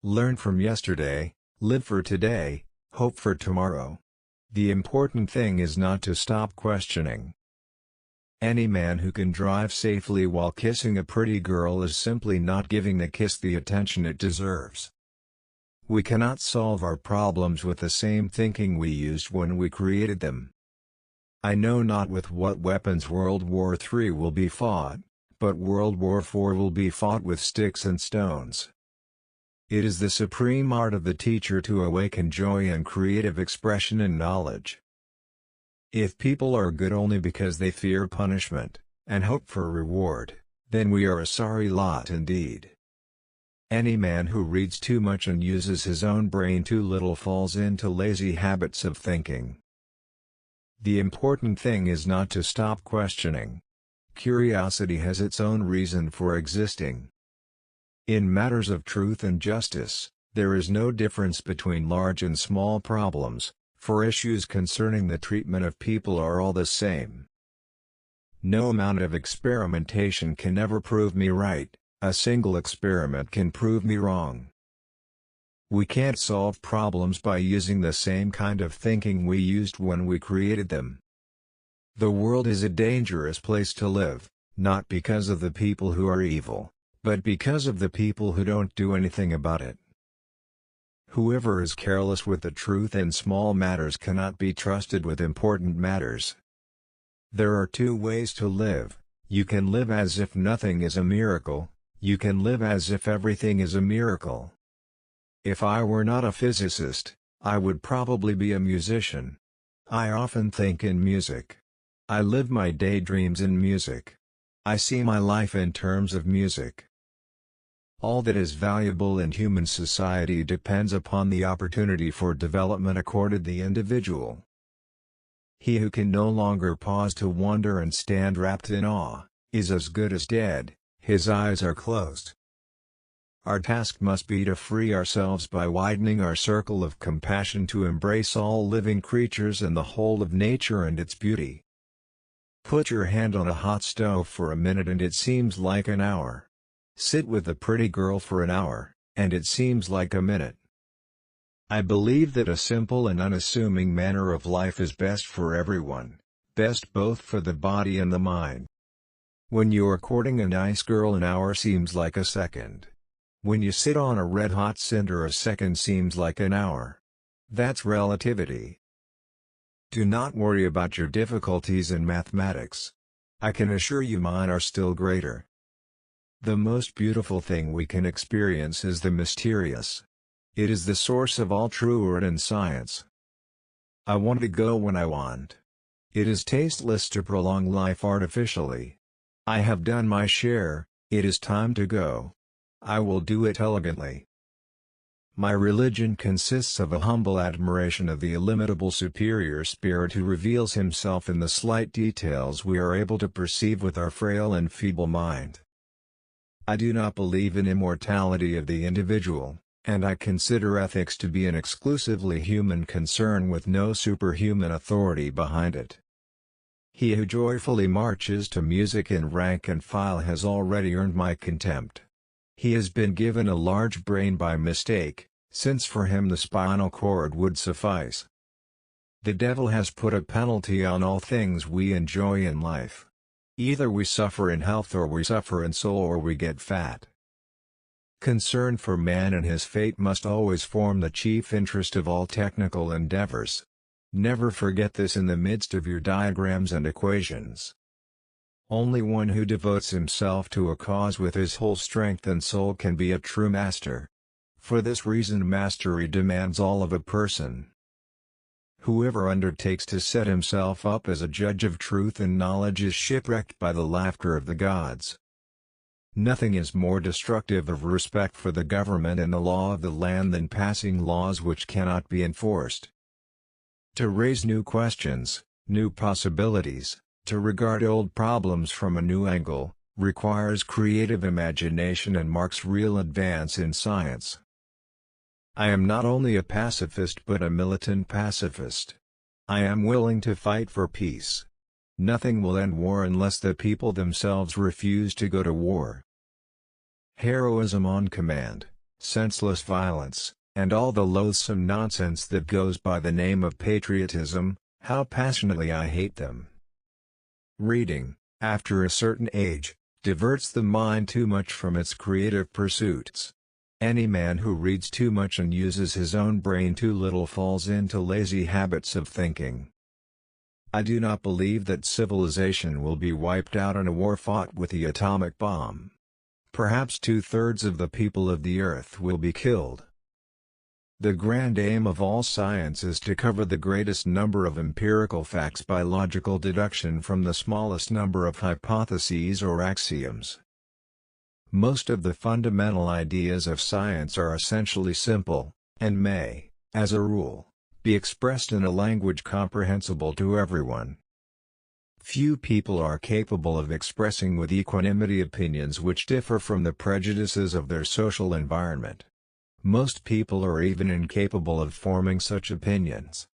Learn from yesterday, live for today, hope for tomorrow. The important thing is not to stop questioning. Any man who can drive safely while kissing a pretty girl is simply not giving the kiss the attention it deserves. We cannot solve our problems with the same thinking we used when we created them. I know not with what weapons World War III will be fought, but World War IV will be fought with sticks and stones. It is the supreme art of the teacher to awaken joy and creative expression and knowledge. If people are good only because they fear punishment, and hope for reward, then we are a sorry lot indeed. Any man who reads too much and uses his own brain too little falls into lazy habits of thinking. The important thing is not to stop questioning. Curiosity has its own reason for existing. In matters of truth and justice, there is no difference between large and small problems, for issues concerning the treatment of people are all the same. No amount of experimentation can ever prove me right, a single experiment can prove me wrong. We can't solve problems by using the same kind of thinking we used when we created them. The world is a dangerous place to live, not because of the people who are evil, but because of the people who don't do anything about it. Whoever is careless with the truth in small matters cannot be trusted with important matters. There are two ways to live: you can live as if nothing is a miracle, you can live as if everything is a miracle. If I were not a physicist, I would probably be a musician. I often think in music. I live my daydreams in music. I see my life in terms of music. All that is valuable in human society depends upon the opportunity for development accorded the individual. He who can no longer pause to wonder and stand wrapped in awe, is as good as dead, his eyes are closed. Our task must be to free ourselves by widening our circle of compassion to embrace all living creatures and the whole of nature and its beauty. Put your hand on a hot stove for a minute and it seems like an hour. Sit with a pretty girl for an hour, and it seems like a minute. I believe that a simple and unassuming manner of life is best for everyone, best both for the body and the mind. When you are courting a nice girl, an hour seems like a second. When you sit on a red-hot cinder, a second seems like an hour. That's relativity. Do not worry about your difficulties in mathematics. I can assure you mine are still greater. The most beautiful thing we can experience is the mysterious. It is the source of all true art and science. I want to go when I want. It is tasteless to prolong life artificially. I have done my share, it is time to go. I will do it elegantly. My religion consists of a humble admiration of the illimitable superior spirit who reveals himself in the slight details we are able to perceive with our frail and feeble mind. I do not believe in immortality of the individual, and I consider ethics to be an exclusively human concern with no superhuman authority behind it. He who joyfully marches to music in rank and file has already earned my contempt. He has been given a large brain by mistake, since for him the spinal cord would suffice. The devil has put a penalty on all things we enjoy in life. Either we suffer in health or we suffer in soul or we get fat. Concern for man and his fate must always form the chief interest of all technical endeavors. Never forget this in the midst of your diagrams and equations. Only one who devotes himself to a cause with his whole strength and soul can be a true master. For this reason mastery demands all of a person. Whoever undertakes to set himself up as a judge of truth and knowledge is shipwrecked by the laughter of the gods. Nothing is more destructive of respect for the government and the law of the land than passing laws which cannot be enforced. To raise new questions, new possibilities, to regard old problems from a new angle, requires creative imagination and marks real advance in science. I am not only a pacifist but a militant pacifist. I am willing to fight for peace. Nothing will end war unless the people themselves refuse to go to war. Heroism on command. senseless violence, and all the loathsome nonsense that goes by the name of patriotism, how passionately I hate them. Reading, after a certain age, diverts the mind too much from its creative pursuits. Any man who reads too much and uses his own brain too little falls into lazy habits of thinking. I do not believe that civilization will be wiped out in a war fought with the atomic bomb. Perhaps 2/3 of the people of the earth will be killed. The grand aim of all science is to cover the greatest number of empirical facts by logical deduction from the smallest number of hypotheses or axioms. Most of the fundamental ideas of science are essentially simple, and may, as a rule, be expressed in a language comprehensible to everyone. Few people are capable of expressing with equanimity opinions which differ from the prejudices of their social environment. Most people are even incapable of forming such opinions.